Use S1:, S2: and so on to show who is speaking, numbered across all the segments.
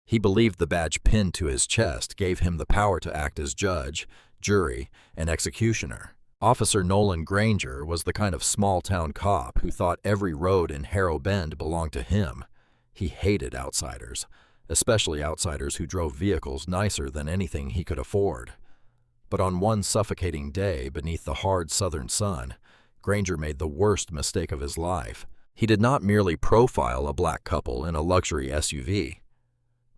S1: He believed the badge pinned to his chest gave him the power to act as judge, jury, and executioner. Officer Nolan Granger was the kind of small-town cop who thought every road in Harrow Bend belonged to him. He hated outsiders, especially outsiders who drove vehicles nicer than anything he could afford. But on one suffocating day beneath the hard southern sun, Granger made the worst mistake of his life. He did not merely profile a black couple in a luxury SUV.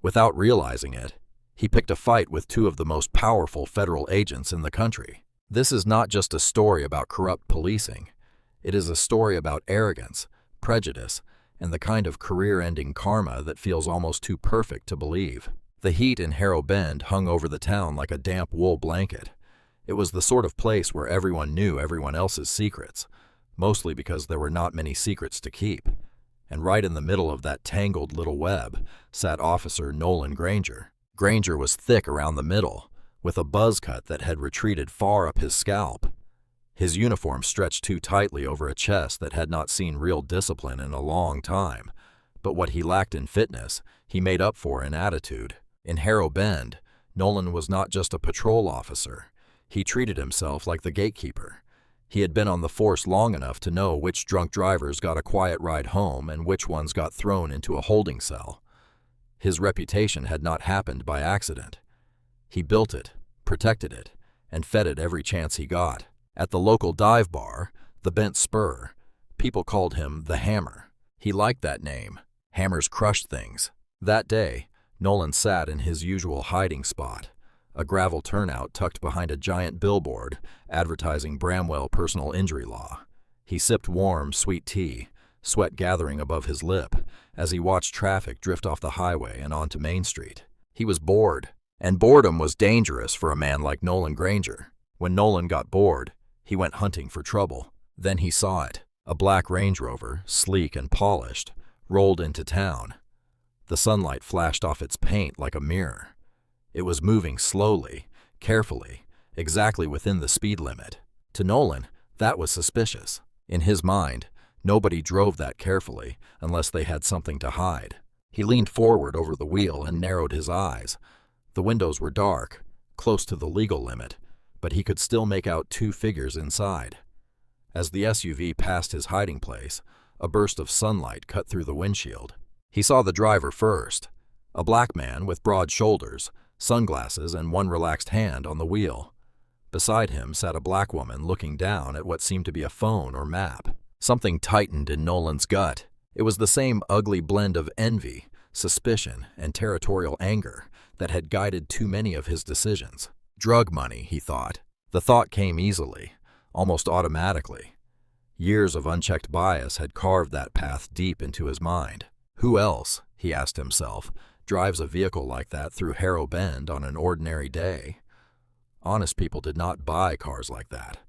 S1: Without realizing it, he picked a fight with two of the most powerful federal agents in the country. This is not just a story about corrupt policing. It is a story about arrogance, prejudice, and the kind of career-ending karma that feels almost too perfect to believe. The heat in Harrow Bend hung over the town like a damp wool blanket. It was the sort of place where everyone knew everyone else's secrets, mostly because there were not many secrets to keep. And right in the middle of that tangled little web sat Officer Nolan Granger. Granger was thick around the middle, with a buzz cut that had retreated far up his scalp. His uniform stretched too tightly over a chest that had not seen real discipline in a long time, but what he lacked in fitness, he made up for in attitude. In Harrow Bend, Nolan was not just a patrol officer. He treated himself like the gatekeeper. He had been on the force long enough to know which drunk drivers got a quiet ride home and which ones got thrown into a holding cell. His reputation had not happened by accident. He built it, protected it, and fed it every chance he got. At the local dive bar, the Bent Spur, people called him the Hammer. He liked that name. Hammers crushed things. That day, Nolan sat in his usual hiding spot, a gravel turnout tucked behind a giant billboard advertising Bramwell personal injury law. He sipped warm, sweet tea, sweat gathering above his lip, as he watched traffic drift off the highway and onto Main Street. He was bored, and boredom was dangerous for a man like Nolan Granger. When Nolan got bored, he went hunting for trouble. Then he saw it. A black Range Rover, sleek and polished, rolled into town. The sunlight flashed off its paint like a mirror. It was moving slowly, carefully, exactly within the speed limit. To Nolan, that was suspicious. In his mind, nobody drove that carefully unless they had something to hide. He leaned forward over the wheel and narrowed his eyes. The windows were dark, close to the legal limit, but he could still make out two figures inside. As the SUV passed his hiding place, a burst of sunlight cut through the windshield. He saw the driver first, a black man with broad shoulders, sunglasses, and one relaxed hand on the wheel. Beside him sat a black woman looking down at what seemed to be a phone or map. Something tightened in Nolan's gut. It was the same ugly blend of envy, suspicion, and territorial anger that had guided too many of his decisions. Drug money, he thought. The thought came easily, almost automatically. Years of unchecked bias had carved that path deep into his mind. Who else, he asked himself, drives a vehicle like that through Harrow Bend on an ordinary day? Honest people did not buy cars like that.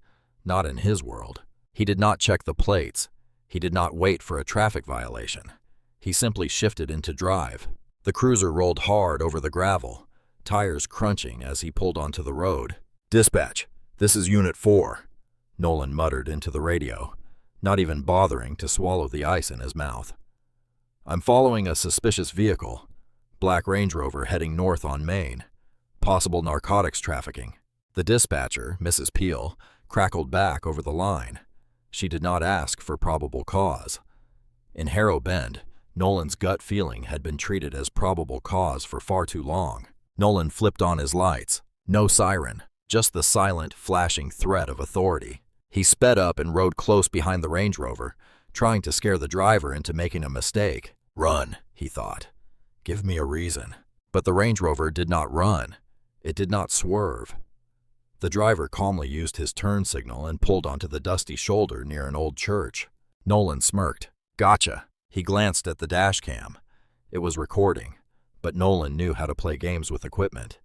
S1: Not in his world. He did not check the plates. He did not wait for a traffic violation. He simply shifted into drive. The cruiser rolled hard over the gravel, tires crunching as he pulled onto the road. "Dispatch, this is Unit 4, Nolan muttered into the radio, not even bothering to swallow the ice in his mouth. "I'm following a suspicious vehicle, black Range Rover heading north on Main. Possible narcotics trafficking." The dispatcher, Mrs. Peel, crackled back over the line. She did not ask for probable cause. In Harrow Bend, Nolan's gut feeling had been treated as probable cause for far too long. Nolan flipped on his lights. No siren, just the silent, flashing threat of authority. He sped up and rode close behind the Range Rover, trying to scare the driver into making a mistake. "Run," he thought. "Give me a reason." But the Range Rover did not run. It did not swerve. The driver calmly used his turn signal and pulled onto the dusty shoulder near an old church. Nolan smirked. "Gotcha." He glanced at the dash cam. It was recording, but Nolan knew how to play games with equipment.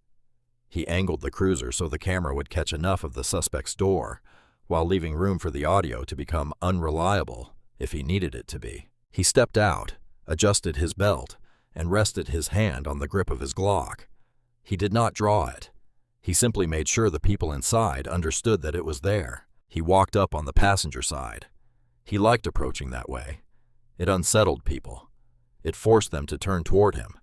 S1: He angled the cruiser so the camera would catch enough of the suspect's door, while leaving room for the audio to become unreliable if he needed it to be. He stepped out, adjusted his belt, and rested his hand on the grip of his Glock. He did not draw it. He simply made sure the people inside understood that it was there. He walked up on the passenger side. He liked approaching that way. It unsettled people. It forced them to turn toward him.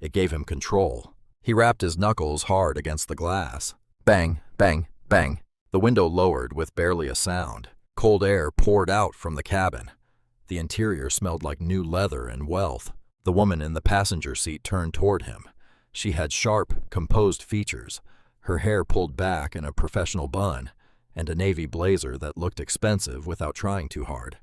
S1: It gave him control. He rapped his knuckles hard against the glass. Bang, bang, bang. The window lowered with barely a sound. Cold air poured out from the cabin. The interior smelled like new leather and wealth. The woman in the passenger seat turned toward him. She had sharp, composed features, her hair pulled back in a professional bun, and a navy blazer that looked expensive without trying too hard.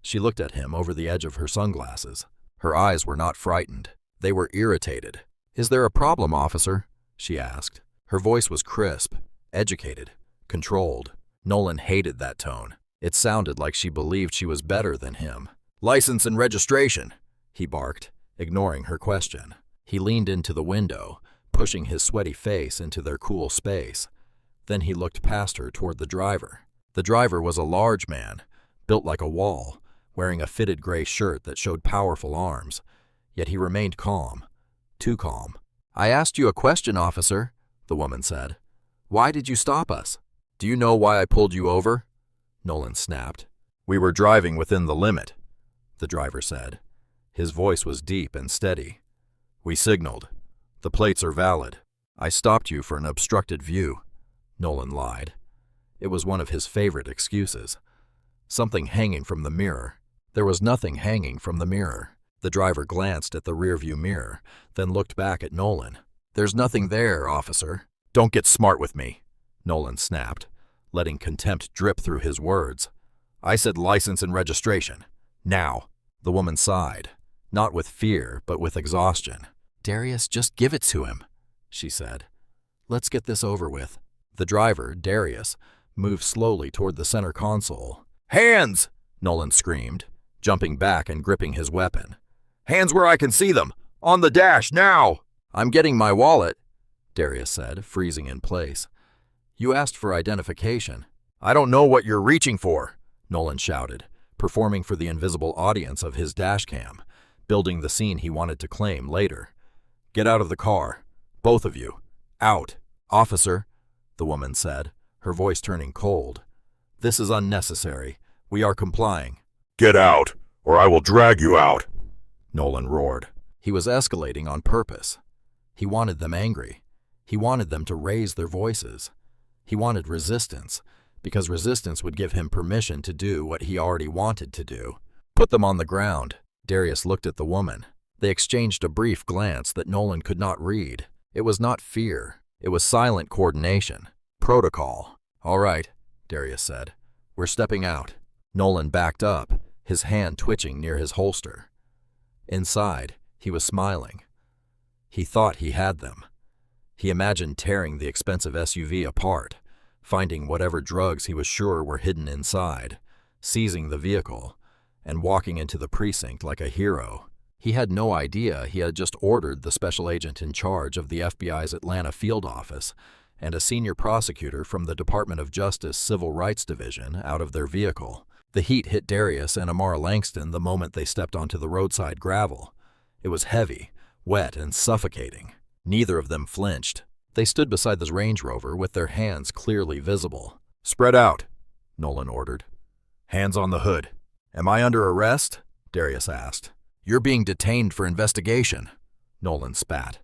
S1: She looked at him over the edge of her sunglasses. Her eyes were not frightened. They were irritated. "Is there a problem, officer?" she asked. Her voice was crisp, educated, controlled. Nolan hated that tone. It sounded like she believed she was better than him. "License and registration," he barked, ignoring her question. He leaned into the window, pushing his sweaty face into their cool space. Then he looked past her toward the driver. The driver was a large man, built like a wall, wearing a fitted gray shirt that showed powerful arms. Yet he remained calm, too calm. "I asked you a question, officer," the woman said. "Why did you stop us?" "Do you know why I pulled you over?" Nolan snapped. "We were driving within the limit," the driver said. His voice was deep and steady. "We signaled. The plates are valid." "I stopped you for an obstructed view," Nolan lied. It was one of his favorite excuses. Something hanging from the mirror. There was nothing hanging from the mirror. The driver glanced at the rearview mirror, then looked back at Nolan. "There's nothing there, officer." "Don't get smart with me," Nolan snapped, letting contempt drip through his words. "I said license and registration. Now." The woman sighed, not with fear, but with exhaustion. "Darius, just give it to him," she said. "Let's get this over with." The driver, Darius, moved slowly toward the center console. "Hands!" Nolan screamed, jumping back and gripping his weapon. "Hands where I can see them! On the dash, now!" "I'm getting my wallet," Darius said, freezing in place. "You asked for identification." "I don't know what you're reaching for," Nolan shouted, performing for the invisible audience of his dashcam, building the scene he wanted to claim later. "Get out of the car. Both of you. Out." "Officer," the woman said, her voice turning cold. "This is unnecessary. We are complying."
S2: "Get out, or I will drag you out,"
S1: Nolan roared. He was escalating on purpose. He wanted them angry. He wanted them to raise their voices. He wanted resistance, because resistance would give him permission to do what he already wanted to do. "Put them on the ground." Darius looked at the woman. They exchanged a brief glance that Nolan could not read. It was not fear. It was silent coordination. Protocol. "All right," Darius said. "We're stepping out." Nolan backed up, his hand twitching near his holster. Inside, he was smiling. He thought he had them. He imagined tearing the expensive SUV apart, finding whatever drugs he was sure were hidden inside, seizing the vehicle, and walking into the precinct like a hero. He had no idea he had just ordered the special agent in charge of the FBI's Atlanta field office and a senior prosecutor from the Department of Justice Civil Rights Division out of their vehicle. The heat hit Darius and Amara Langston the moment they stepped onto the roadside gravel. It was heavy, wet, and suffocating. Neither of them flinched. They stood beside the Range Rover with their hands clearly visible. "Spread out," Nolan ordered. "Hands on the hood." "Am I under arrest?" Darius asked. "You're being detained for investigation," Nolan spat.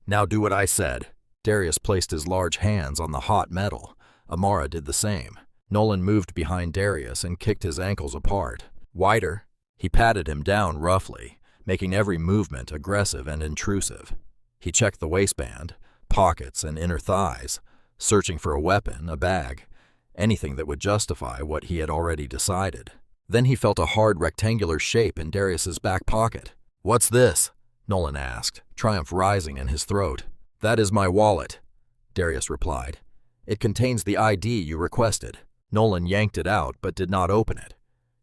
S1: "Now do what I said." Darius placed his large hands on the hot metal. Amara did the same. Nolan moved behind Darius and kicked his ankles apart. "Wider." He patted him down roughly, making every movement aggressive and intrusive. He checked the waistband, pockets, and inner thighs, searching for a weapon, a bag, anything that would justify what he had already decided. Then he felt a hard rectangular shape in Darius's back pocket. "What's this?" Nolan asked, triumph rising in his throat. "That is my wallet," Darius replied. "It contains the ID you requested." Nolan yanked it out but did not open it.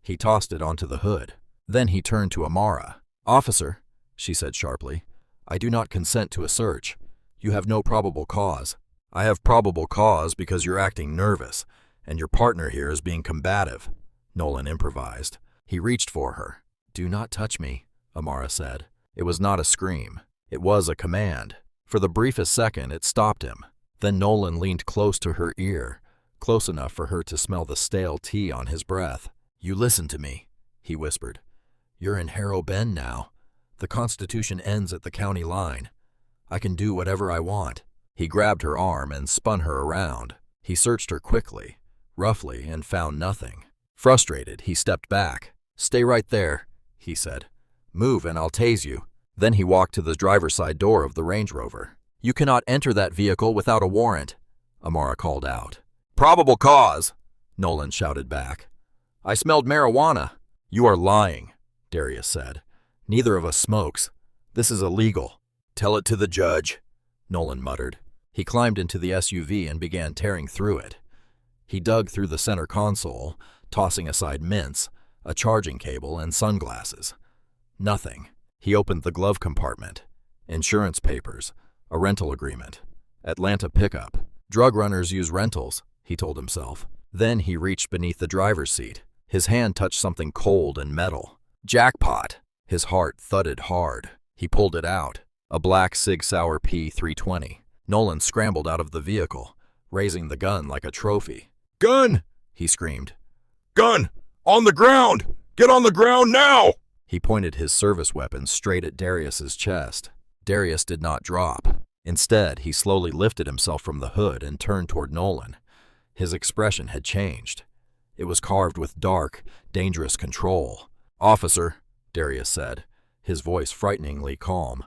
S1: He tossed it onto the hood. Then he turned to Amara. "Officer," she said sharply, "I do not consent to a search. You have no probable cause." "I have probable cause because you're acting nervous, and your partner here is being combative," Nolan improvised. He reached for her. "Do not touch me," Amara said. It was not a scream. It was a command. For the briefest second, it stopped him. Then Nolan leaned close to her ear, close enough for her to smell the stale tea on his breath. "You listen to me," he whispered. "You're in Harrow Bend now. The Constitution ends at the county line. I can do whatever I want." He grabbed her arm and spun her around. He searched her quickly, roughly, and found nothing. Frustrated, he stepped back. "Stay right there," he said. "Move and I'll tase you." Then he walked to the driver's side door of the Range Rover. "You cannot enter that vehicle without a warrant," Amara called out. "Probable cause," Nolan shouted back. "I smelled marijuana." "You are lying," Darius said. "Neither of us smokes. This is illegal." "Tell it to the judge," Nolan muttered. He climbed into the SUV and began tearing through it. He dug through the center console, tossing aside mints, a charging cable, and sunglasses. Nothing. He opened the glove compartment. Insurance papers, a rental agreement. Atlanta pickup. Drug runners use rentals, he told himself. Then he reached beneath the driver's seat. His hand touched something cold and metal. Jackpot! His heart thudded hard. He pulled it out. A black Sig Sauer P320. Nolan scrambled out of the vehicle, raising the gun like a trophy. "Gun!" he screamed.
S2: Gun! On the ground! Get on the ground now!
S1: He pointed his service weapon straight at Darius's chest. Darius did not drop. Instead, he slowly lifted himself from the hood and turned toward Nolan. His expression had changed. It was carved with dark, dangerous control. "Officer," Darius said, his voice frighteningly calm,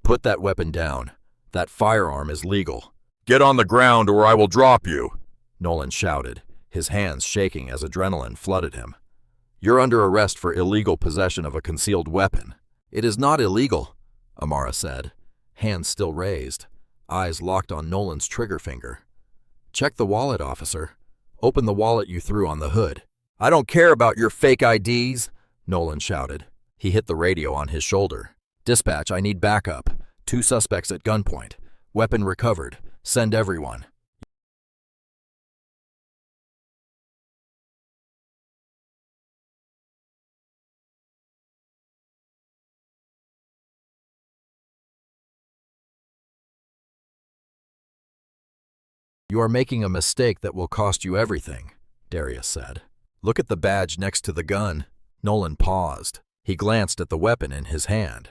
S1: "put that weapon down. That firearm is legal."
S2: Get on the ground or I will drop you,
S1: Nolan shouted, his hands shaking as adrenaline flooded him. "You're under arrest for illegal possession of a concealed weapon." "It is not illegal," Amara said, hands still raised, eyes locked on Nolan's trigger finger. "Check the wallet, officer. Open the wallet you threw on the hood." "I don't care about your fake IDs," Nolan shouted. He hit the radio on his shoulder. "Dispatch, I need backup. 2 suspects at gunpoint. Weapon recovered. Send everyone." "You are making a mistake that will cost you everything," Darius said. "Look at the badge next to the gun." Nolan paused. He glanced at the weapon in his hand.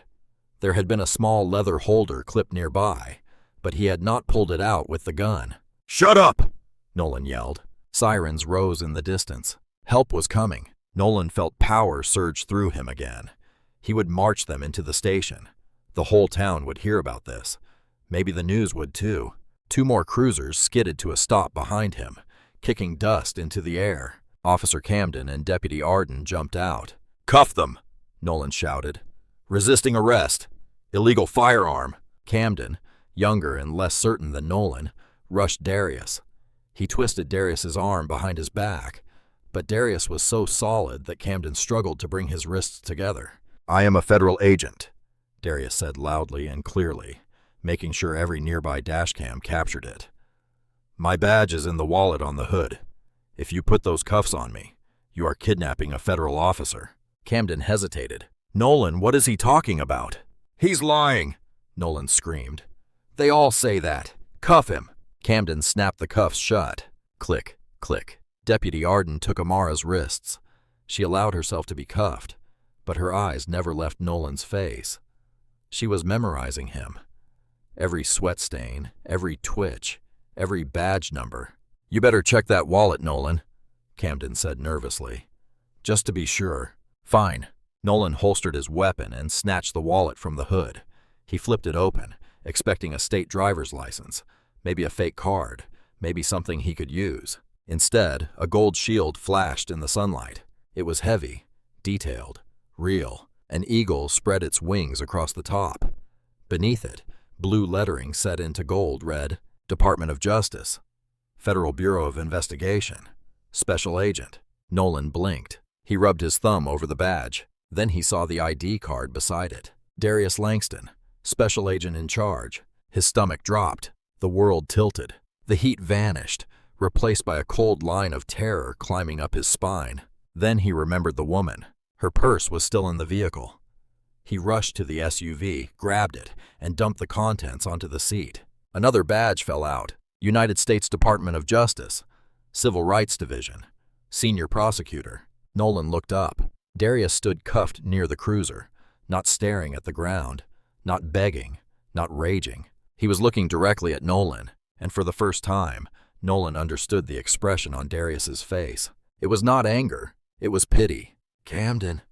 S1: There had been a small leather holder clipped nearby, but he had not pulled it out with the gun.
S2: Shut up!
S1: Nolan yelled. Sirens rose in the distance. Help was coming. Nolan felt power surge through him again. He would march them into the station. The whole town would hear about this. Maybe the news would too. 2 more cruisers skidded to a stop behind him, kicking dust into the air. Officer Camden and Deputy Arden jumped out. "Cuff them!" Nolan shouted. "Resisting arrest. Illegal firearm." Camden, younger and less certain than Nolan, rushed Darius. He twisted Darius's arm behind his back, but Darius was so solid that Camden struggled to bring his wrists together. "I am a federal agent," Darius said loudly and clearly, making sure every nearby dashcam captured it. "My badge is in the wallet on the hood. If you put those cuffs on me, you are kidnapping a federal officer." Camden hesitated. "Nolan, what is he talking about?"
S2: He's lying,
S1: Nolan screamed. "They all say that. Cuff him." Camden snapped the cuffs shut. Click, click. Deputy Arden took Amara's wrists. She allowed herself to be cuffed, but her eyes never left Nolan's face. She was memorizing him. Every sweat stain, every twitch, every badge number. "You better check that wallet, Nolan," Camden said nervously. "Just to be sure." "Fine." Nolan holstered his weapon and snatched the wallet from the hood. He flipped it open, expecting a state driver's license, maybe a fake card, maybe something he could use. Instead, a gold shield flashed in the sunlight. It was heavy, detailed, real. An eagle spread its wings across the top. Beneath it, blue lettering set into gold read, "Department of Justice, Federal Bureau of Investigation, Special Agent." Nolan blinked. He rubbed his thumb over the badge. Then he saw the ID card beside it. Darius Langston, Special Agent in charge. His stomach dropped. The world tilted. The heat vanished, replaced by a cold line of terror climbing up his spine. Then he remembered the woman. Her purse was still in the vehicle. He rushed to the SUV, grabbed it, and dumped the contents onto the seat. Another badge fell out. United States Department of Justice, Civil Rights Division, Senior Prosecutor. Nolan looked up. Darius stood cuffed near the cruiser, not staring at the ground, not begging, not raging. He was looking directly at Nolan, and for the first time, Nolan understood the expression on Darius's face. It was not anger, it was pity. "Camden,"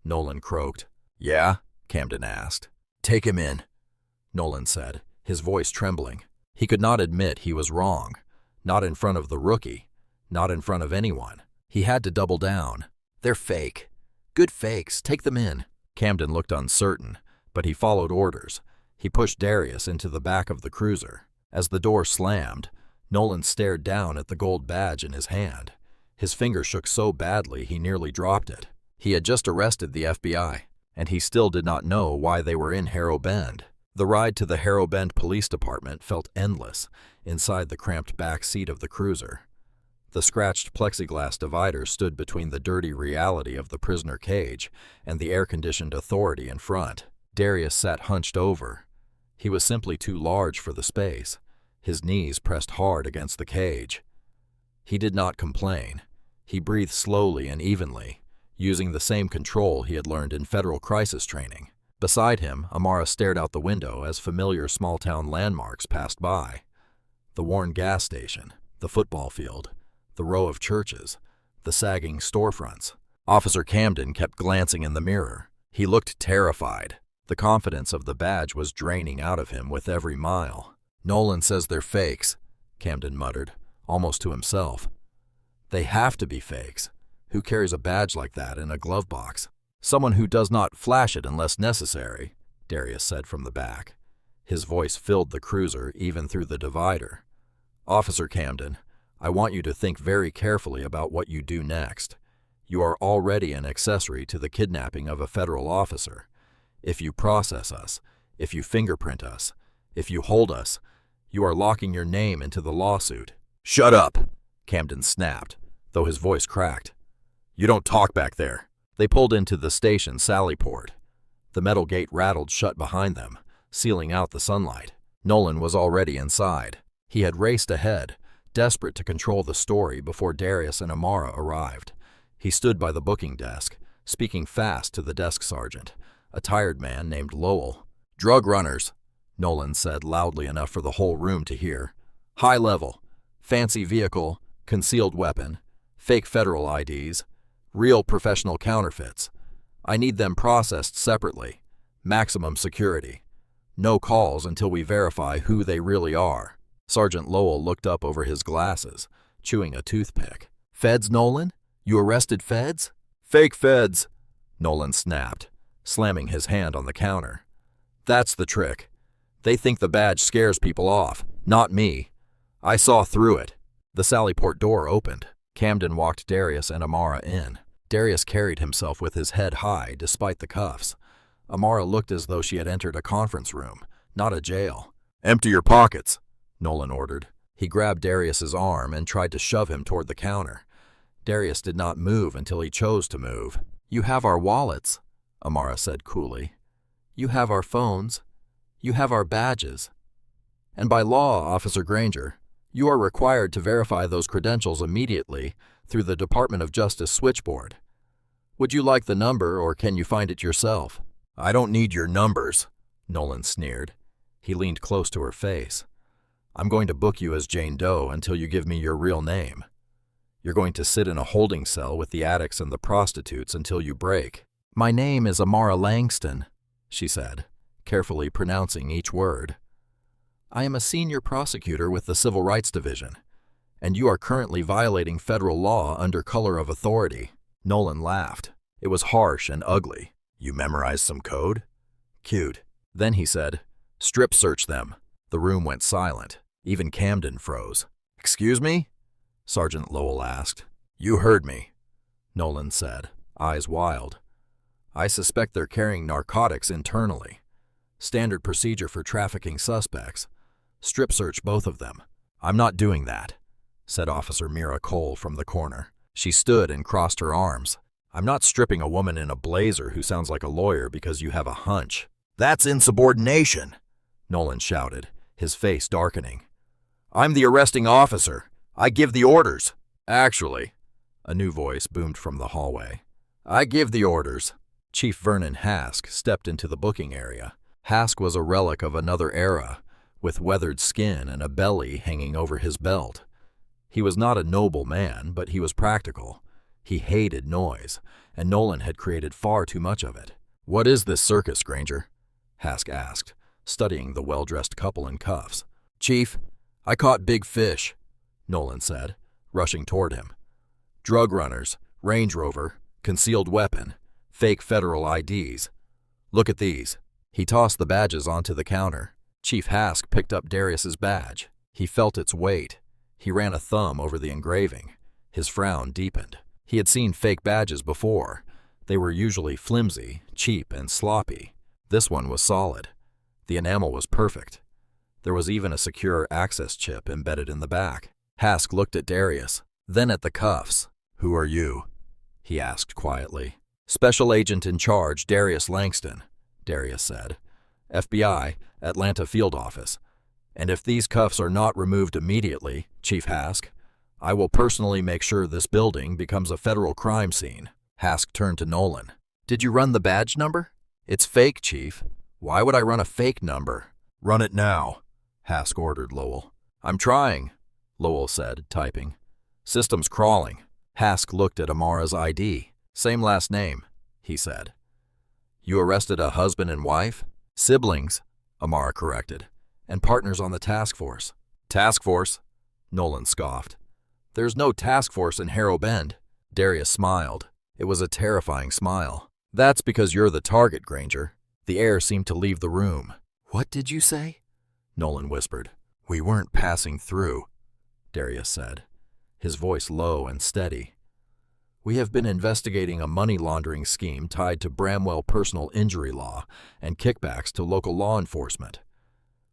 S1: Nolan croaked. "Yeah?" Camden asked. "Take him in," Nolan said, his voice trembling. He could not admit he was wrong. Not in front of the rookie. Not in front of anyone. He had to double down. "They're fake. Good fakes. Take them in." Camden looked uncertain, but he followed orders. He pushed Darius into the back of the cruiser. As the door slammed, Nolan stared down at the gold badge in his hand. His finger shook so badly he nearly dropped it. He had just arrested the FBI, and he still did not know why they were in Harrow Bend. The ride to the Harrow Bend Police Department felt endless inside the cramped back seat of the cruiser. The scratched plexiglass divider stood between the dirty reality of the prisoner cage and the air-conditioned authority in front. Darius sat hunched over. He was simply too large for the space. His knees pressed hard against the cage. He did not complain. He breathed slowly and evenly, using the same control he had learned in federal crisis training. Beside him, Amara stared out the window as familiar small-town landmarks passed by. The worn gas station, the football field, the row of churches, the sagging storefronts. Officer Camden kept glancing in the mirror. He looked terrified. The confidence of the badge was draining out of him with every mile. "Nolan says they're fakes," Camden muttered, almost to himself. "They have to be fakes. Who carries a badge like that in a glove box?" "Someone who does not flash it unless necessary," Darius said from the back. His voice filled the cruiser even through the divider. "Officer Camden, I want you to think very carefully about what you do next. You are already an accessory to the kidnapping of a federal officer. If you process us, if you fingerprint us, if you hold us, you are locking your name into the lawsuit." "Shut up," Camden snapped, though his voice cracked. "You don't talk back there." They pulled into the station Sallyport. The metal gate rattled shut behind them, sealing out the sunlight. Nolan was already inside. He had raced ahead, desperate to control the story before Darius and Amara arrived. He stood by the booking desk, speaking fast to the desk sergeant, a tired man named Lowell. "Drug runners," Nolan said loudly enough for the whole room to hear. "High level, fancy vehicle, concealed weapon, fake federal IDs, real professional counterfeits. I need them processed separately. Maximum security. No calls until we verify who they really are." Sergeant Lowell looked up over his glasses, chewing a toothpick. "Feds, Nolan? You arrested feds?" "Fake feds," Nolan snapped, slamming his hand on the counter. "That's the trick. They think the badge scares people off. Not me. I saw through it." The Sallyport door opened. Camden walked Darius and Amara in. Darius carried himself with his head high despite the cuffs. Amara looked as though she had entered a conference room, not a jail. "Empty your pockets," Nolan ordered. He grabbed Darius's arm and tried to shove him toward the counter. Darius did not move until he chose to move. "You have our wallets," Amara said coolly. "You have our phones. You have our badges. And by law, Officer Granger, you are required to verify those credentials immediately through the Department of Justice switchboard. Would you like the number, or can you find it yourself?" "I don't need your numbers," Nolan sneered. He leaned close to her face. "I'm going to book you as Jane Doe until you give me your real name. You're going to sit in a holding cell with the addicts and the prostitutes until you break." "My name is Amara Langston," she said, carefully pronouncing each word. "I am a senior prosecutor with the Civil Rights Division, and you are currently violating federal law under color of authority." Nolan laughed. It was harsh and ugly. "You memorized some code? Cute." Then he said, "Strip search them." The room went silent. Even Camden froze. "Excuse me?" Sergeant Lowell asked. "You heard me," Nolan said, eyes wild. "I suspect they're carrying narcotics internally. Standard procedure for trafficking suspects. Strip search both of them." "I'm not doing that," said Officer Mira Cole from the corner. She stood and crossed her arms. "I'm not stripping a woman in a blazer who sounds like a lawyer because you have a hunch." "That's insubordination," Nolan shouted, his face darkening. "I'm the arresting officer. I give the orders." "Actually," a new voice boomed from the hallway, "I give the orders." Chief Vernon Hask stepped into the booking area. Hask was a relic of another era, with weathered skin and a belly hanging over his belt. He was not a noble man, but he was practical. He hated noise, and Nolan had created far too much of it. "What is this circus, Granger?" Hask asked, studying the well-dressed couple in cuffs. "Chief, I caught big fish," Nolan said, rushing toward him. "Drug runners, Range Rover, concealed weapon, fake federal IDs. Look at these." He tossed the badges onto the counter. Chief Hask picked up Darius's badge. He felt its weight. He ran a thumb over the engraving. His frown deepened. He had seen fake badges before. They were usually flimsy, cheap, and sloppy. This one was solid. The enamel was perfect. There was even a secure access chip embedded in the back. Hask looked at Darius, then at the cuffs. "Who are you?" he asked quietly. "Special Agent in Charge, Darius Langston," Darius said. "FBI, Atlanta Field Office. And if these cuffs are not removed immediately, Chief Hask, I will personally make sure this building becomes a federal crime scene." Hask turned to Nolan. "Did you run the badge number?" "It's fake, Chief. Why would I run a fake number?"
S2: Run it now,
S1: Hask ordered Lowell. "I'm trying," Lowell said, typing. "System's crawling." Hask looked at Amara's ID. "Same last name," he said. "You arrested a husband and wife?" "Siblings," Amara corrected, "and partners on the task force." "Task force?" Nolan scoffed. "There's no task force in Harrow Bend." Darius smiled. It was a terrifying smile. "That's because you're the target, Granger." The air seemed to leave the room. "What did you say?" Nolan whispered. "We weren't passing through," Darius said, his voice low and steady. "We have been investigating a money laundering scheme tied to Bramwell personal injury law and kickbacks to local law enforcement.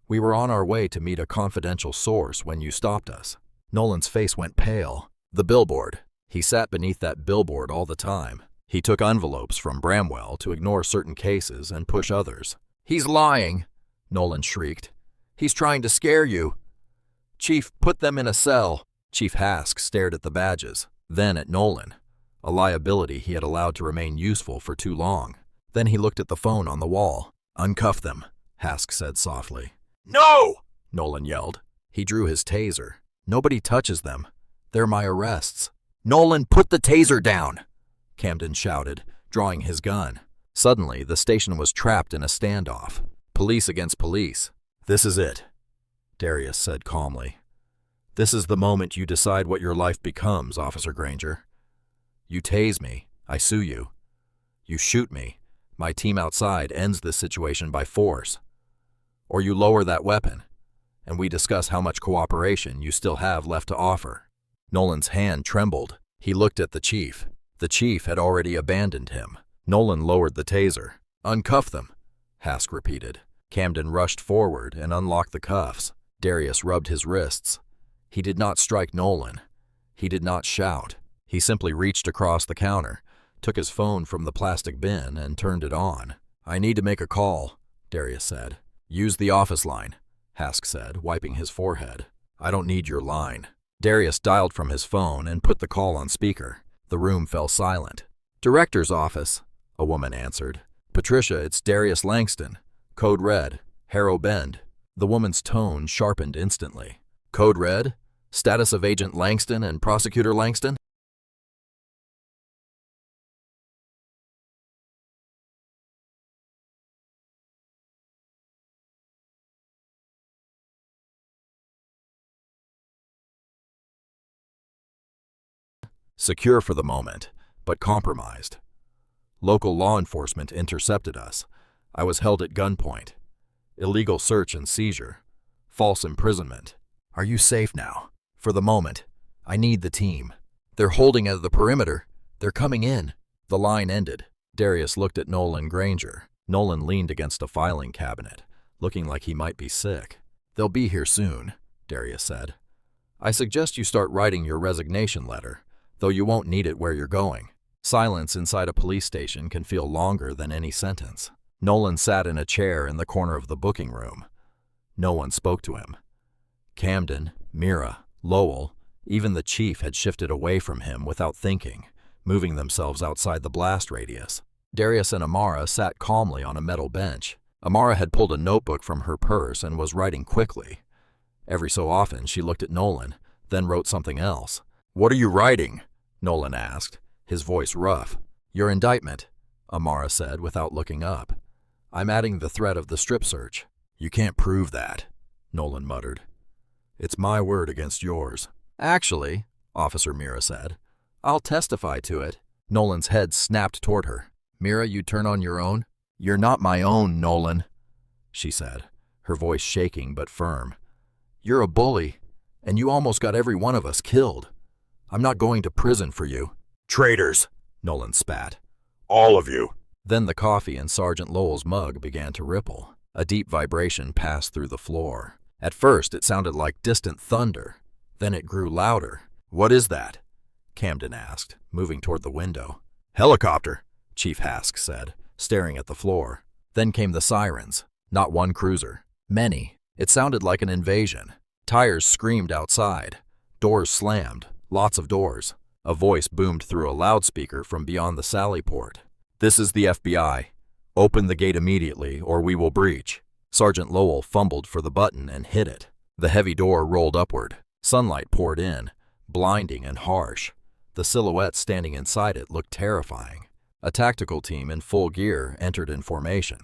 S1: We were on our way to meet a confidential source when you stopped us." Nolan's face went pale. "The billboard." He sat beneath that billboard all the time. He took envelopes from Bramwell to ignore certain cases and push others. "He's lying," Nolan shrieked. "He's trying to scare you." "Chief, put them in a cell." Chief Hask stared at the badges, then at Nolan, a liability he had allowed to remain useful for too long. Then he looked at the phone on the wall. "Uncuff them," Hask said softly.
S2: No!
S1: Nolan yelled. He drew his taser. "Nobody touches them. They're my arrests." "Nolan, put the taser down!" Camden shouted, drawing his gun. Suddenly, the station was trapped in a standoff. Police against police. "This is it," Darius said calmly. "This is the moment you decide what your life becomes, Officer Granger. You tase me, I sue you. You shoot me, my team outside ends this situation by force. Or you lower that weapon, and we discuss how much cooperation you still have left to offer." Nolan's hand trembled. He looked at the chief. The chief had already abandoned him. Nolan lowered the taser. "Uncuff them," Hask repeated. Camden rushed forward and unlocked the cuffs. Darius rubbed his wrists. He did not strike Nolan. He did not shout. He simply reached across the counter, took his phone from the plastic bin, and turned it on. "I need to make a call," Darius said. "Use the office line," Hask said, wiping his forehead. "I don't need your line." Darius dialed from his phone and put the call on speaker. The room fell silent. "Director's office," a woman answered. "Patricia, it's Darius Langston. Code Red, Harrow Bend." The woman's tone sharpened instantly. "Code Red? Status of Agent Langston and Prosecutor Langston?" Secure for the moment, but compromised. Local law enforcement intercepted us. I was held at gunpoint. Illegal search and seizure. False imprisonment. "Are you safe now?" "For the moment. I need the team. They're holding at the perimeter. They're coming in." The line ended. Darius looked at Nolan Granger. Nolan leaned against a filing cabinet, looking like he might be sick. "They'll be here soon," Darius said. "I suggest you start writing your resignation letter, though you won't need it where you're going." Silence inside a police station can feel longer than any sentence. Nolan sat in a chair in the corner of the booking room. No one spoke to him. Camden, Mira, Lowell, even the chief had shifted away from him without thinking, moving themselves outside the blast radius. Darius and Amara sat calmly on a metal bench. Amara had pulled a notebook from her purse and was writing quickly. Every so often, she looked at Nolan, then wrote something else.
S2: What are you writing?
S1: Nolan asked, his voice rough. Your indictment, Amara said without looking up. I'm adding the threat of the strip search.
S2: You can't prove that, Nolan muttered. It's my word against yours.
S1: Actually, Officer Mira said, I'll testify to it. Nolan's head snapped toward her. Mira, you turn on your own? You're not my own, Nolan, she said, her voice shaking but firm. You're a bully, and you almost got every one of us killed. I'm not going to prison for you.
S2: Traitors,
S1: Nolan spat.
S2: all of you.
S1: Then the coffee in Sergeant Lowell's mug began to ripple. A deep vibration passed through the floor. At first, it sounded like distant thunder. Then it grew louder. What is that? Camden asked, moving toward the window.
S2: Helicopter,
S1: Chief Hask said, staring at the floor. Then came the sirens. Not one cruiser. Many. It sounded like an invasion. Tires screamed outside. Doors slammed. Lots of doors. A voice boomed through a loudspeaker from beyond the sally port. This is the FBI. Open the gate immediately, or we will breach. Sergeant Lowell fumbled for the button and hit it. The heavy door rolled upward. Sunlight poured in, blinding and harsh. The silhouette standing inside it looked terrifying. A tactical team in full gear entered in formation,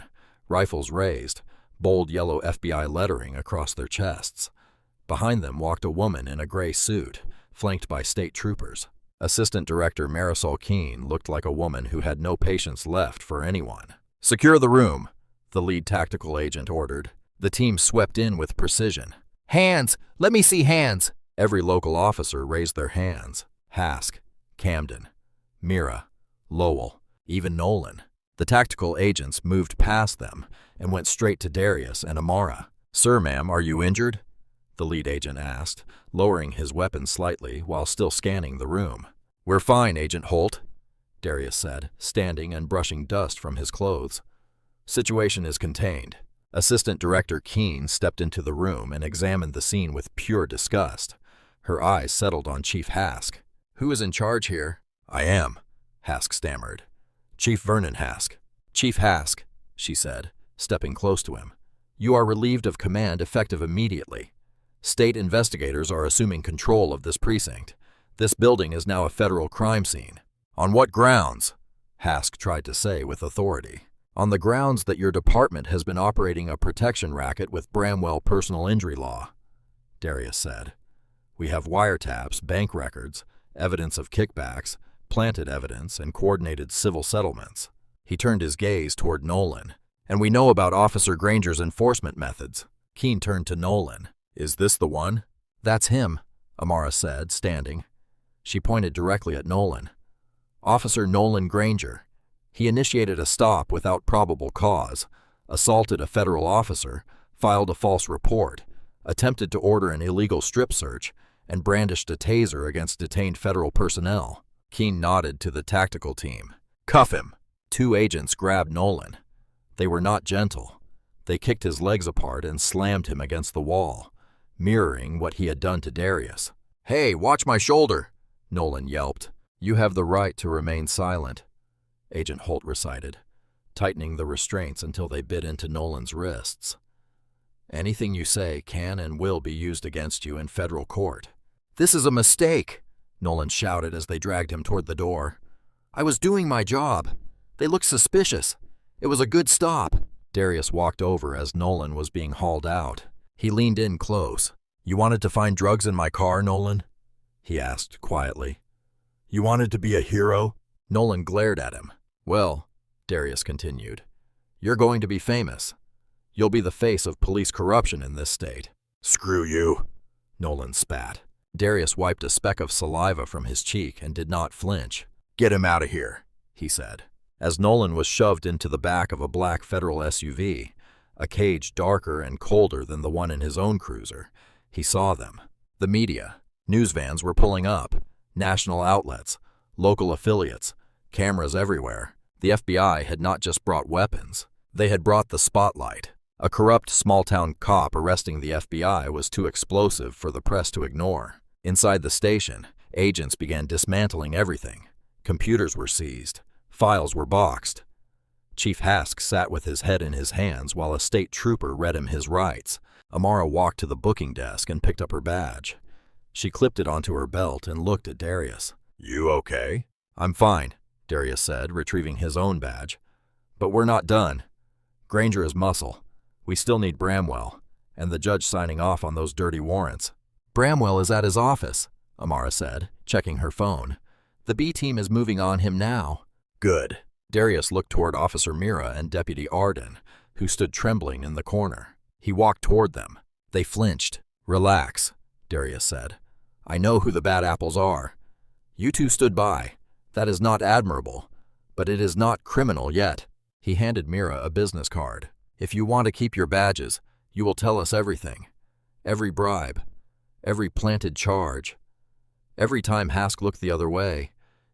S1: rifles raised, bold yellow FBI lettering across their chests. Behind them walked a woman in a gray suit, flanked by state troopers. Assistant Director Marisol Keene looked like a woman who had no patience left for anyone. Secure the room, the lead tactical agent ordered. The team swept in with precision. Hands! Let me see hands! Every local officer raised their hands. Hask, Camden, Mira, Lowell, even Nolan. The tactical agents moved past them and went straight to Darius and Amara. Sir, ma'am, are you injured? The lead agent asked, lowering his weapon slightly while still scanning the room. We're fine, Agent Holt, Darius said, standing and brushing dust from his clothes. Situation is contained. Assistant Director Keene stepped into the room and examined the scene with pure disgust. Her eyes settled on Chief Hask. Who is in charge here?
S2: I am,
S1: Hask stammered.
S2: Chief Vernon Hask.
S1: Chief Hask, she said, stepping close to him. You are relieved of command effective immediately. State investigators are assuming control of this precinct. This building is now a federal crime scene. On what grounds? Hask tried to say with authority. On the grounds that your department has been operating a protection racket with Bramwell personal injury law, Darius said. We have wiretaps, bank records, evidence of kickbacks, planted evidence, and coordinated civil settlements. He turned his gaze toward Nolan. And we know about Officer Granger's enforcement methods. Keene turned to Nolan. Is this the one? That's him, Amara said, standing. She pointed directly at Nolan. Officer Nolan Granger. He initiated a stop without probable cause, assaulted a federal officer, filed a false report, attempted to order an illegal strip search, and brandished a taser against detained federal personnel. Keene nodded to the tactical team. Cuff him. 2 agents grabbed Nolan. They were not gentle. They kicked his legs apart and slammed him against the wall, mirroring what he had done to Darius. Hey, watch my shoulder, Nolan yelped. You have the right to remain silent, Agent Holt recited, tightening the restraints until they bit into Nolan's wrists. Anything you say can and will be used against you in federal court. This is a mistake, Nolan shouted as they dragged him toward the door. I was doing my job. They looked suspicious. It was a good stop. Darius walked over as Nolan was being hauled out. He leaned in close. You wanted to find drugs in my car, Nolan? He asked quietly.
S2: You wanted to be a hero?
S1: Nolan glared at him. Well, Darius continued, you're going to be famous. You'll be the face of police corruption in this state.
S2: Screw you,
S1: Nolan spat. Darius wiped a speck of saliva from his cheek and did not flinch.
S2: Get him out of here,
S1: he said. As Nolan was shoved into the back of a black federal SUV, a cage darker and colder than the one in his own cruiser, he saw them. The media. News vans were pulling up. National outlets. Local affiliates. Cameras everywhere. The FBI had not just brought weapons. They had brought the spotlight. A corrupt small-town cop arresting the FBI was too explosive for the press to ignore. Inside the station, agents began dismantling everything. Computers were seized. Files were boxed. Chief Hask sat with his head in his hands while a state trooper read him his rights. Amara walked to the booking desk and picked up her badge. She clipped it onto her belt and looked at Darius.
S2: You okay?
S1: I'm fine, Darius said, retrieving his own badge. But we're not done. Granger is muscle. We still need Bramwell, and the judge signing off on those dirty warrants. Bramwell is at his office, Amara said, checking her phone. The B team is moving on him now.
S2: Good.
S1: Darius looked toward Officer Mira and Deputy Arden, who stood trembling in the corner. He walked toward them. They flinched. Relax, Darius said. I know who the bad apples are. You two stood by. That is not admirable, but it is not criminal yet. He handed Mira a business card. If you want to keep your badges, you will tell us everything. Every bribe. Every planted charge. Every time Hask looked the other way.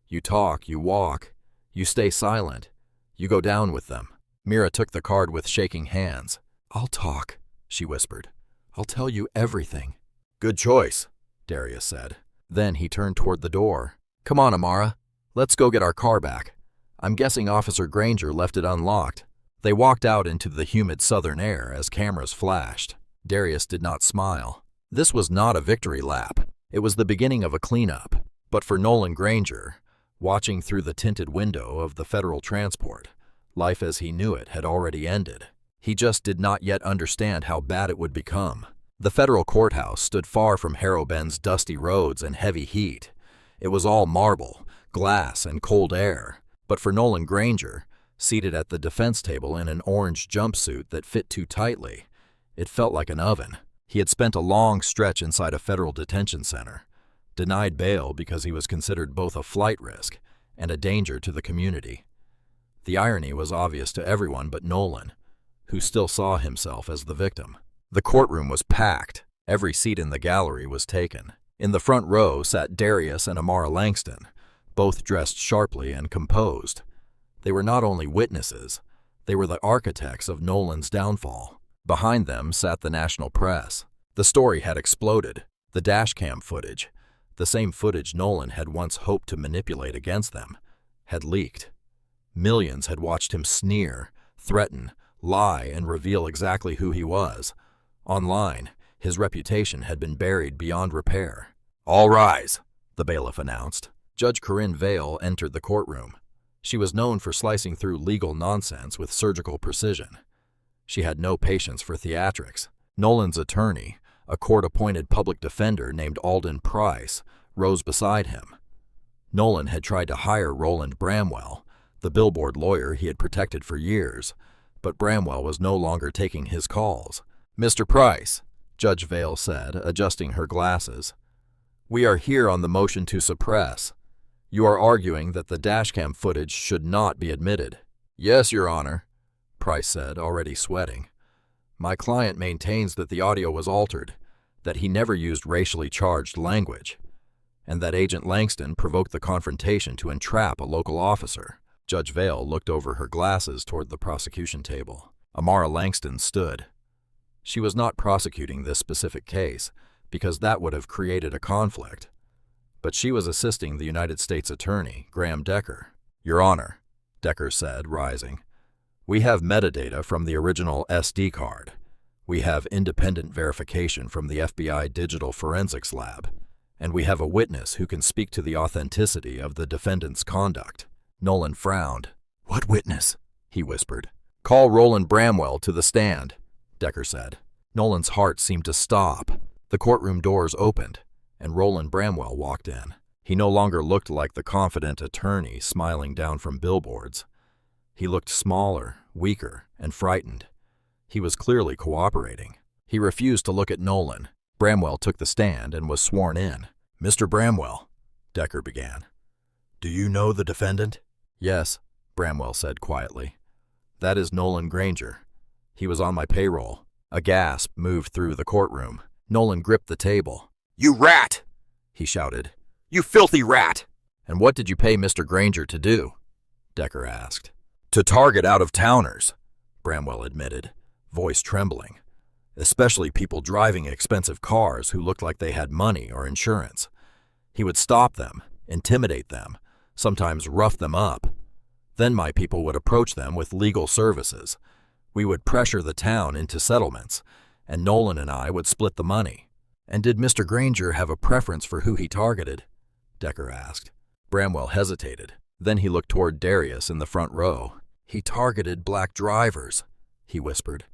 S1: You talk, you walk. You stay silent. You go down with them. Mira took the card with shaking hands. I'll talk, she whispered. I'll tell you everything.
S2: Good choice,
S1: Darius said. Then he turned toward the door. Come on, Amara. Let's go get our car back. I'm guessing Officer Granger left it unlocked. They walked out into the humid southern air as cameras flashed. Darius did not smile. This was not a victory lap. It was the beginning of a cleanup. But for Nolan Granger, watching through the tinted window of the federal transport, life as he knew it had already ended. He just did not yet understand how bad it would become. The federal courthouse stood far from Harrow Bend's dusty roads and heavy heat. It was all marble, glass, and cold air. But for Nolan Granger, seated at the defense table in an orange jumpsuit that fit too tightly, it felt like an oven. He had spent a long stretch inside a federal detention center, denied bail because he was considered both a flight risk and a danger to the community. The irony was obvious to everyone but Nolan, who still saw himself as the victim. The courtroom was packed. Every seat in the gallery was taken. In the front row sat Darius and Amara Langston, both dressed sharply and composed. They were not only witnesses, they were the architects of Nolan's downfall. Behind them sat the national press. The story had exploded. The dashcam footage, the same footage Nolan had once hoped to manipulate against them, had leaked. Millions had watched him sneer, threaten, lie, and reveal exactly who he was. Online, his reputation had been buried beyond repair.
S2: All rise,
S1: the bailiff announced. Judge Corinne Vale entered the courtroom. She was known for slicing through legal nonsense with surgical precision. She had no patience for theatrics. Nolan's attorney, a court-appointed public defender named Alden Price, rose beside him. Nolan had tried to hire Roland Bramwell, the billboard lawyer he had protected for years, but Bramwell was no longer taking his calls. Mr. Price, Judge Vale said, adjusting her glasses, we are here on the motion to suppress. You are arguing that the dashcam footage should not be admitted. Yes, Your Honor, Price said, already sweating. My client maintains that the audio was altered, that he never used racially charged language, and that Agent Langston provoked the confrontation to entrap a local officer. Judge Vale looked over her glasses toward the prosecution table. Amara Langston stood. She was not prosecuting this specific case, because that would have created a conflict. But she was assisting the United States Attorney, Graham Decker. Your Honor, Decker said, rising, we have metadata from the original SD card. We have independent verification from the FBI Digital Forensics Lab, and we have a witness who can speak to the authenticity of the defendant's conduct. Nolan frowned. What witness? He whispered. Call Roland Bramwell to the stand, Decker said. Nolan's heart seemed to stop. The courtroom doors opened, and Roland Bramwell walked in. He no longer looked like the confident attorney smiling down from billboards. He looked smaller, weaker, and frightened. He was clearly cooperating. He refused to look at Nolan. Bramwell took the stand and was sworn in. Mr. Bramwell, Decker began.
S2: Do you know the defendant?
S1: Yes, Bramwell said quietly. That is Nolan Granger. He was on my payroll. A gasp moved through the courtroom. Nolan gripped the table.
S2: You rat!
S1: He shouted.
S2: You filthy rat!
S1: And what did you pay Mr. Granger to do? Decker asked.
S2: To target out-of-towners,
S1: Bramwell admitted, voice trembling. Especially people driving expensive cars who looked like they had money or insurance. He would stop them, intimidate them, sometimes rough them up. Then my people would approach them with legal services. We would pressure the town into settlements, and Nolan and I would split the money." "And did Mr. Granger have a preference for who he targeted?" Decker asked. Bramwell hesitated. Then he looked toward Darius in the front row. "He targeted black drivers," he whispered.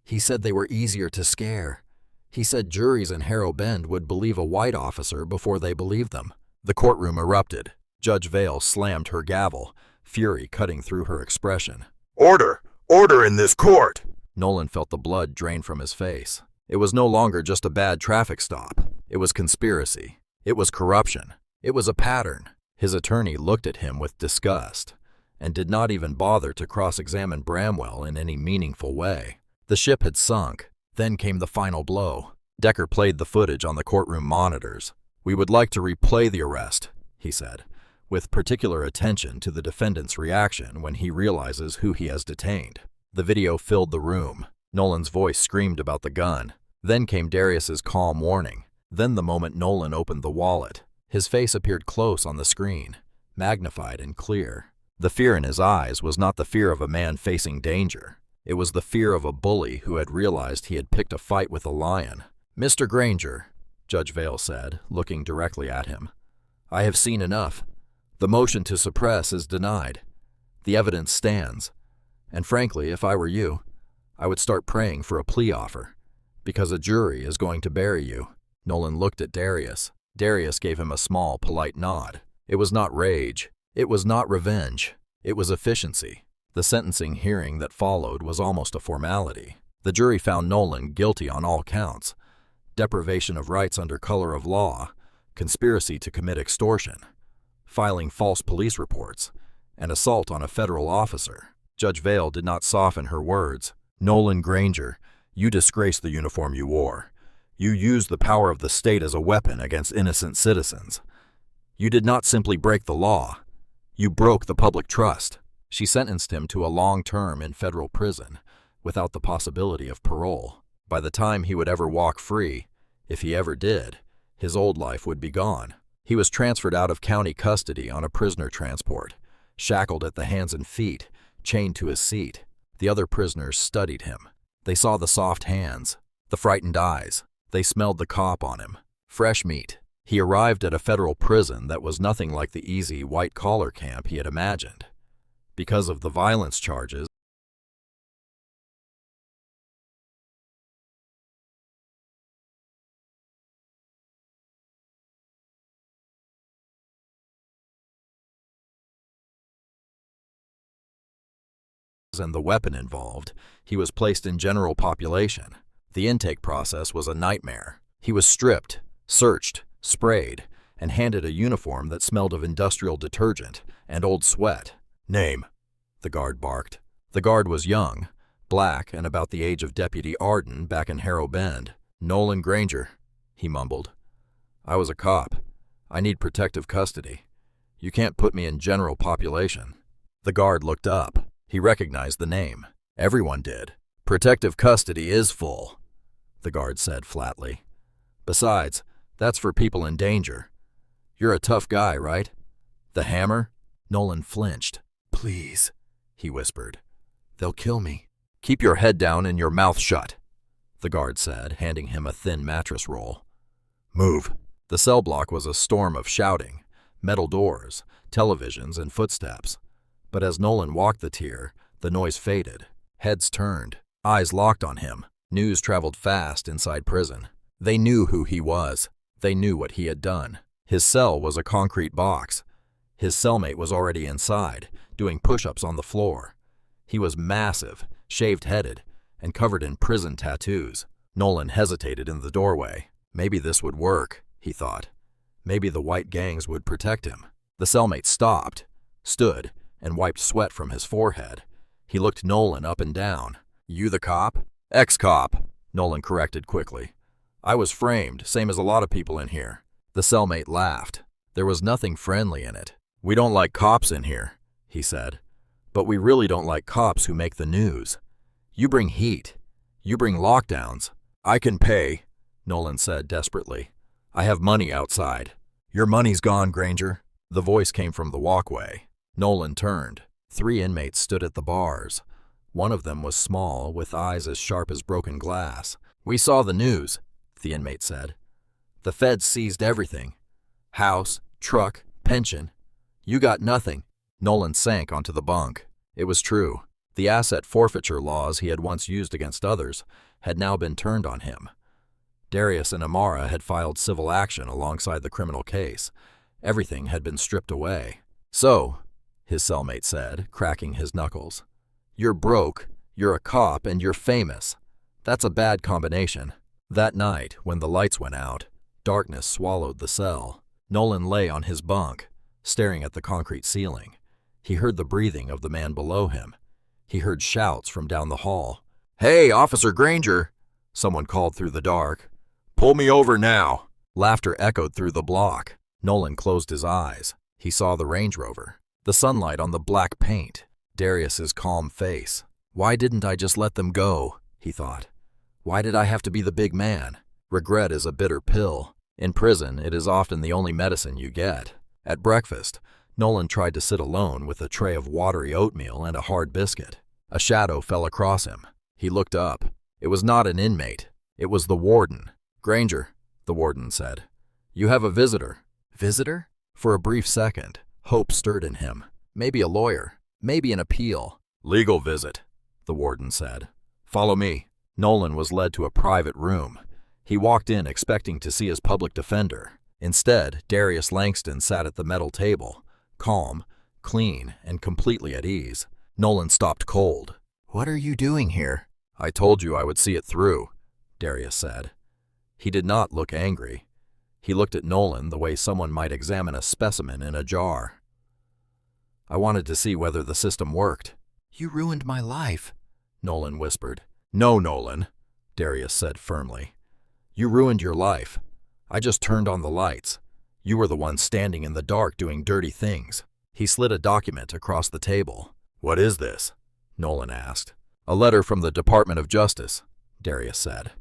S1: "He said they were easier to scare. He said juries in Harrow Bend would believe a white officer before they believed them." The courtroom erupted. Judge Vale slammed her gavel, fury cutting through her expression.
S2: "Order! Order in this court!"
S1: Nolan felt the blood drain from his face. It was no longer just a bad traffic stop. It was conspiracy. It was corruption. It was a pattern. His attorney looked at him with disgust and did not even bother to cross-examine Bramwell in any meaningful way. The ship had sunk. Then came the final blow. Decker played the footage on the courtroom monitors. "We would like to replay the arrest," he said, with particular attention to the defendant's reaction when he realizes who he has detained. The video filled the room. Nolan's voice screamed about the gun. Then came Darius's calm warning. Then the moment Nolan opened the wallet. His face appeared close on the screen, magnified and clear. The fear in his eyes was not the fear of a man facing danger. It was the fear of a bully who had realized he had picked a fight with a lion. "Mr. Granger," Judge Vale said, looking directly at him, "I have seen enough. The motion to suppress is denied. The evidence stands. And frankly, if I were you, I would start praying for a plea offer, because a jury is going to bury you." Nolan looked at Darius. Darius gave him a small, polite nod. It was not rage. It was not revenge. It was efficiency. The sentencing hearing that followed was almost a formality. The jury found Nolan guilty on all counts: deprivation of rights under color of law, conspiracy to commit extortion, filing false police reports, and assault on a federal officer. Judge Vale did not soften her words. "Nolan Granger, you disgrace the uniform you wore. You used the power of the state as a weapon against innocent citizens. You did not simply break the law. You broke the public trust." She sentenced him to a long term in federal prison, without the possibility of parole. By the time he would ever walk free, if he ever did, his old life would be gone. He was transferred out of county custody on a prisoner transport, shackled at the hands and feet, chained to his seat. The other prisoners studied him. They saw the soft hands, the frightened eyes. They smelled the cop on him. Fresh meat. He arrived at a federal prison that was nothing like the easy, white-collar camp he had imagined. Because of the violence charges and the weapon involved, he was placed in general population. The intake process was a nightmare. He was stripped, searched, sprayed, and handed a uniform that smelled of industrial detergent and old sweat. "Name," the guard barked. The guard was young, black, and about the age of Deputy Arden back in Harrow Bend. "Nolan Granger," he mumbled. "I was a cop. I need protective custody. You can't put me in general population." The guard looked up. He recognized the name. Everyone did. "Protective custody is full," the guard said flatly. "Besides, that's for people in danger. You're a tough guy, right? The hammer?" Nolan flinched. "Please," he whispered. "They'll kill me." "Keep your head down and your mouth shut," the guard said, handing him a thin mattress roll. "Move." The cell block was a storm of shouting, metal doors, televisions, and footsteps. But as Nolan walked the tier, the noise faded. Heads turned, eyes locked on him. News traveled fast inside prison. They knew who he was. They knew what he had done. His cell was a concrete box. His cellmate was already inside, doing push-ups on the floor. He was massive, shaved-headed, and covered in prison tattoos. Nolan hesitated in the doorway. Maybe this would work, he thought. Maybe the white gangs would protect him. The cellmate stopped, stood, and wiped sweat from his forehead. He looked Nolan up and down. "You the cop?" "Ex-cop," Nolan corrected quickly. "I was framed, same as a lot of people in here." The cellmate laughed. There was nothing friendly in it. "We don't like cops in here," he said. "But we really don't like cops who make the news. You bring heat. You bring lockdowns." "I can pay," Nolan said desperately. "I have money outside." "Your money's gone, Granger." The voice came from the walkway. Nolan turned. 3 inmates stood at the bars. One of them was small, with eyes as sharp as broken glass. "We saw the news," the inmate said. "The feds seized everything. House, truck, pension. You got nothing." Nolan sank onto the bunk. It was true. The asset forfeiture laws he had once used against others had now been turned on him. Darius and Amara had filed civil action alongside the criminal case. Everything had been stripped away. "So," his cellmate said, cracking his knuckles, "you're broke, you're a cop, and you're famous. That's a bad combination." That night, when the lights went out, darkness swallowed the cell. Nolan lay on his bunk, staring at the concrete ceiling. He heard the breathing of the man below him. He heard shouts from down the hall. "Hey, Officer Granger!" someone called through the dark. "Pull me over now!" Laughter echoed through the block. Nolan closed his eyes. He saw the Range Rover, the sunlight on the black paint, Darius's calm face. "Why didn't I just let them go?" he thought. "Why did I have to be the big man?" Regret is a bitter pill. In prison, it is often the only medicine you get. At breakfast, Nolan tried to sit alone with a tray of watery oatmeal and a hard biscuit. A shadow fell across him. He looked up. It was not an inmate. It was the warden. "Granger," the warden said, "you have a visitor." Visitor? For a brief second, hope stirred in him. Maybe a lawyer. Maybe an appeal. "Legal visit," the warden said. "Follow me." Nolan was led to a private room. He walked in expecting to see his public defender. Instead, Darius Langston sat at the metal table, calm, clean, and completely at ease. Nolan stopped cold. "What are you doing here?" "I told you I would see it through," Darius said. He did not look angry. He looked at Nolan the way someone might examine a specimen in a jar. "I wanted to see whether the system worked." "You ruined my life," Nolan whispered. "No, Nolan," Darius said firmly. "You ruined your life. I just turned on the lights. You were the one standing in the dark doing dirty things." He slid a document across the table. "What is this?" Nolan asked. "A letter from the Department of Justice," Darius said.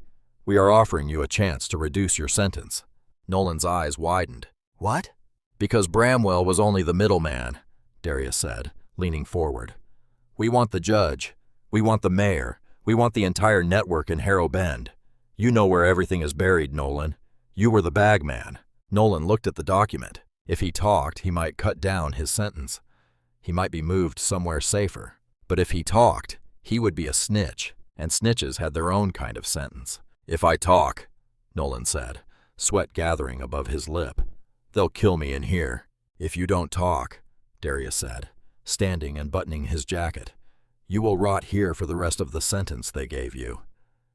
S1: "We are offering you a chance to reduce your sentence." Nolan's eyes widened. "What?" "Because Bramwell was only the middleman," Darius said, leaning forward. "We want the judge. We want the mayor. We want the entire network in Harrow Bend. You know where everything is buried, Nolan. You were the bagman." Nolan looked at the document. If he talked, he might cut down his sentence. He might be moved somewhere safer. But if he talked, he would be a snitch, and snitches had their own kind of sentence. "If I talk," Nolan said, sweat gathering above his lip, "they'll kill me in here." "If you don't talk," Darius said, standing and buttoning his jacket, "you will rot here for the rest of the sentence they gave you.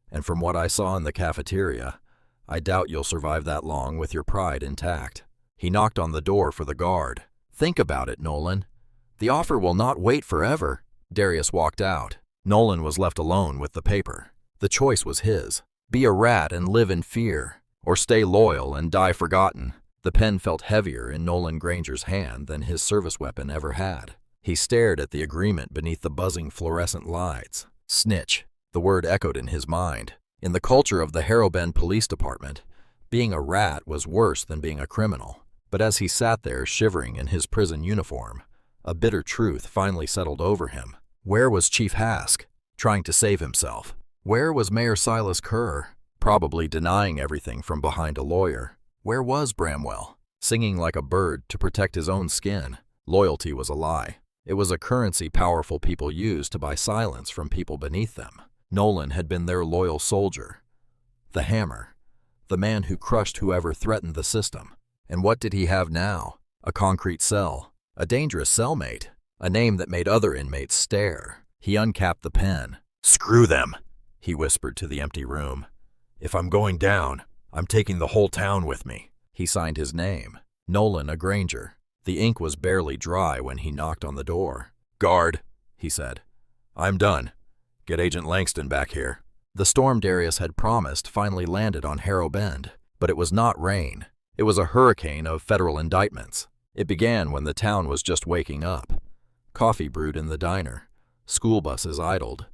S1: And from what I saw in the cafeteria, I doubt you'll survive that long with your pride intact." He knocked on the door for the guard. "Think about it, Nolan. The offer will not wait forever." Darius walked out. Nolan was left alone with the paper. The choice was his. Be a rat and live in fear, or stay loyal and die forgotten. The pen felt heavier in Nolan Granger's hand than his service weapon ever had. He stared at the agreement beneath the buzzing fluorescent lights. Snitch. The word echoed in his mind. In the culture of the Harrow Bend Police Department, being a rat was worse than being a criminal. But as he sat there shivering in his prison uniform, a bitter truth finally settled over him. Where was Chief Hask, trying to save himself? Where was Mayor Silas Kerr, probably denying everything from behind a lawyer? Where was Bramwell, singing like a bird to protect his own skin? Loyalty was a lie. It was a currency powerful people used to buy silence from people beneath them. Nolan had been their loyal soldier. The hammer. The man who crushed whoever threatened the system. And what did he have now? A concrete cell. A dangerous cellmate. A name that made other inmates stare. He uncapped the pen. "Screw them," he whispered to the empty room. "If I'm going down, I'm taking the whole town with me." He signed his name. Nolan A. Granger. The ink was barely dry when he knocked on the door. "Guard," he said. "I'm done. Get Agent Langston back here." The storm Darius had promised finally landed on Harrow Bend, but it was not rain. It was a hurricane of federal indictments. It began when the town was just waking up. Coffee brewed in the diner. School buses idled.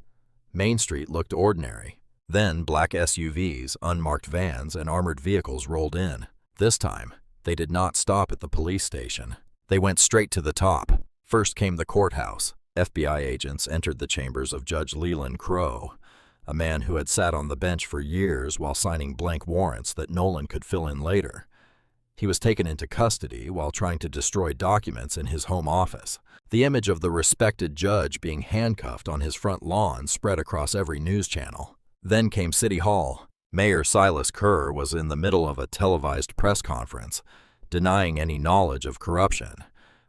S1: Main Street looked ordinary. Then black SUVs, unmarked vans, and armored vehicles rolled in. This time, they did not stop at the police station. They went straight to the top. First came the courthouse. FBI agents entered the chambers of Judge Leland Crowe, a man who had sat on the bench for years while signing blank warrants that Nolan could fill in later. He was taken into custody while trying to destroy documents in his home office. The image of the respected judge being handcuffed on his front lawn spread across every news channel. Then came City Hall. Mayor Silas Kerr was in the middle of a televised press conference, denying any knowledge of corruption,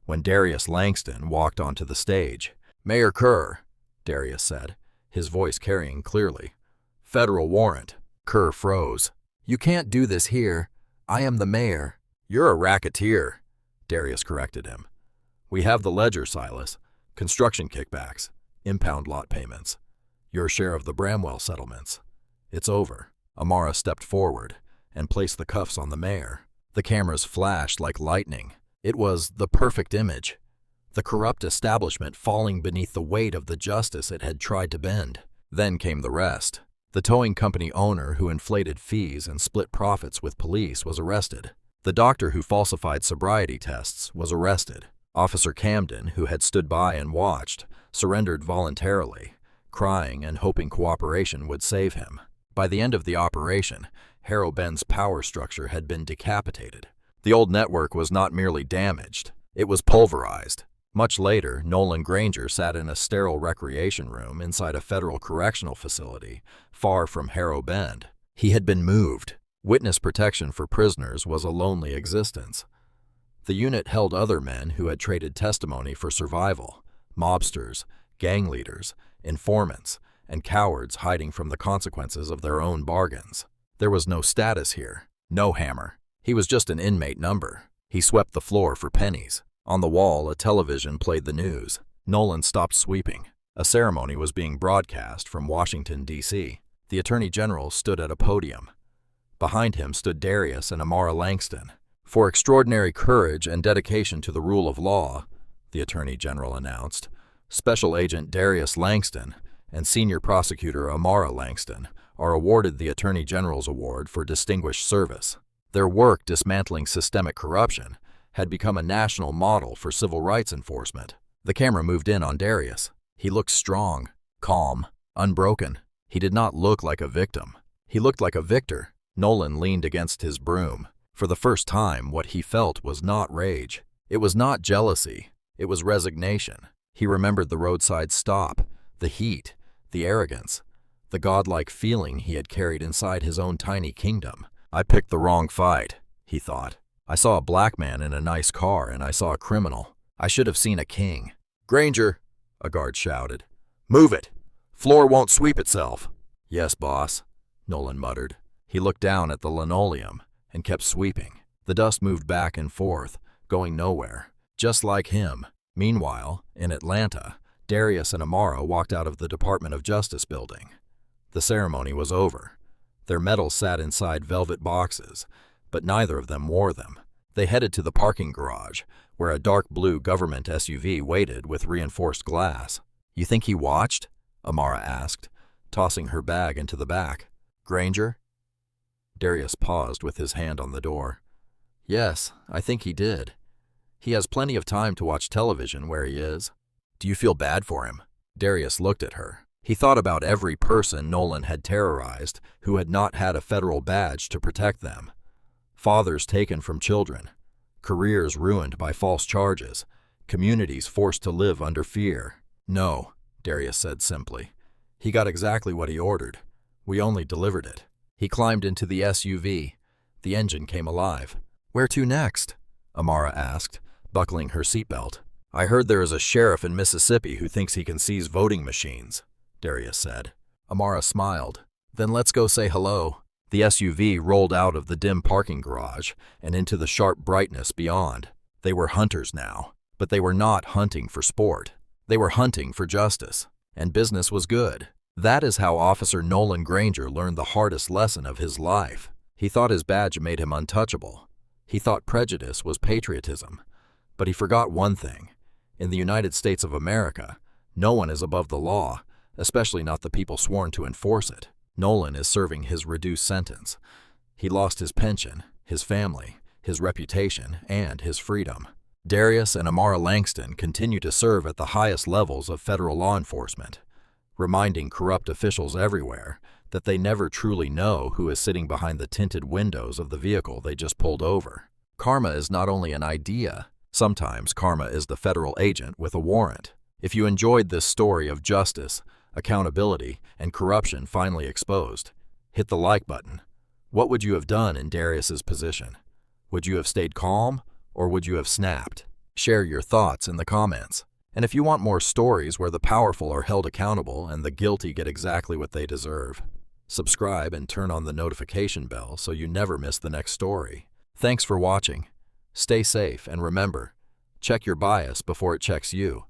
S1: when Darius Langston walked onto the stage. "Mayor Kerr," Darius said, his voice carrying clearly. "Federal warrant." Kerr froze. "You can't do this here. I am the mayor." "You're a racketeer," Darius corrected him. "We have the ledger, Silas. Construction kickbacks, impound lot payments, your share of the Bramwell settlements. It's over." Amara stepped forward and placed the cuffs on the mayor. The cameras flashed like lightning. It was the perfect image. The corrupt establishment falling beneath the weight of the justice it had tried to bend. Then came the rest. The towing company owner who inflated fees and split profits with police was arrested. The doctor who falsified sobriety tests was arrested. Officer Camden, who had stood by and watched, surrendered voluntarily, crying and hoping cooperation would save him. By the end of the operation, Harrow Bend's power structure had been decapitated. The old network was not merely damaged, it was pulverized. Much later, Nolan Granger sat in a sterile recreation room inside a federal correctional facility, far from Harrow Bend. He had been moved. Witness protection for prisoners was a lonely existence. The unit held other men who had traded testimony for survival, mobsters, gang leaders, informants, and cowards hiding from the consequences of their own bargains. There was no status here, no hammer. He was just an inmate number. He swept the floor for pennies. On the wall, a television played the news. Nolan stopped sweeping. A ceremony was being broadcast from Washington, D.C. The Attorney General stood at a podium. Behind him stood Darius and Amara Langston. "For extraordinary courage and dedication to the rule of law," the Attorney General announced, "Special Agent Darius Langston and Senior Prosecutor Amara Langston are awarded the Attorney General's Award for Distinguished Service. Their work dismantling systemic corruption had become a national model for civil rights enforcement." The camera moved in on Darius. He looked strong, calm, unbroken. He did not look like a victim. He looked like a victor. Nolan leaned against his broom. For the first time, what he felt was not rage. It was not jealousy. It was resignation. He remembered the roadside stop, the heat, the arrogance, the godlike feeling he had carried inside his own tiny kingdom. "I picked the wrong fight," he thought. "I saw a black man in a nice car and I saw a criminal. I should have seen a king." "Granger," a guard shouted. "Move it! Floor won't sweep itself." "Yes, boss," Nolan muttered. He looked down at the linoleum and kept sweeping. The dust moved back and forth, going nowhere, just like him. Meanwhile, in Atlanta, Darius and Amara walked out of the Department of Justice building. The ceremony was over. Their medals sat inside velvet boxes, but neither of them wore them. They headed to the parking garage, where a dark blue government SUV waited with reinforced glass. "You think he watched?" Amara asked, tossing her bag into the back. "Granger?" Darius paused with his hand on the door. "Yes, I think he did. He has plenty of time to watch television where he is." "Do you feel bad for him?" Darius looked at her. He thought about every person Nolan had terrorized who had not had a federal badge to protect them. Fathers taken from children, careers ruined by false charges, communities forced to live under fear. "No," Darius said simply. "He got exactly what he ordered. We only delivered it." He climbed into the SUV. The engine came alive. "Where to next?" Amara asked, buckling her seatbelt. "I heard there is a sheriff in Mississippi who thinks he can seize voting machines," Darius said. Amara smiled. "Then let's go say hello." The SUV rolled out of the dim parking garage and into the sharp brightness beyond. They were hunters now, but they were not hunting for sport. They were hunting for justice, and business was good. That is how Officer Nolan Granger learned the hardest lesson of his life. He thought his badge made him untouchable. He thought prejudice was patriotism. But he forgot one thing. In the United States of America, no one is above the law, especially not the people sworn to enforce it. Nolan is serving his reduced sentence. He lost his pension, his family, his reputation, and his freedom. Darius and Amara Langston continue to serve at the highest levels of federal law enforcement, reminding corrupt officials everywhere that they never truly know who is sitting behind the tinted windows of the vehicle they just pulled over. Karma is not only an idea, sometimes karma is the federal agent with a warrant. If you enjoyed this story of justice, accountability, and corruption finally exposed, hit the like button. What would you have done in Darius's position? Would you have stayed calm, or would you have snapped? Share your thoughts in the comments. And if you want more stories where the powerful are held accountable and the guilty get exactly what they deserve, subscribe and turn on the notification bell so you never miss the next story. Thanks for watching. Stay safe and remember, check your bias before it checks you.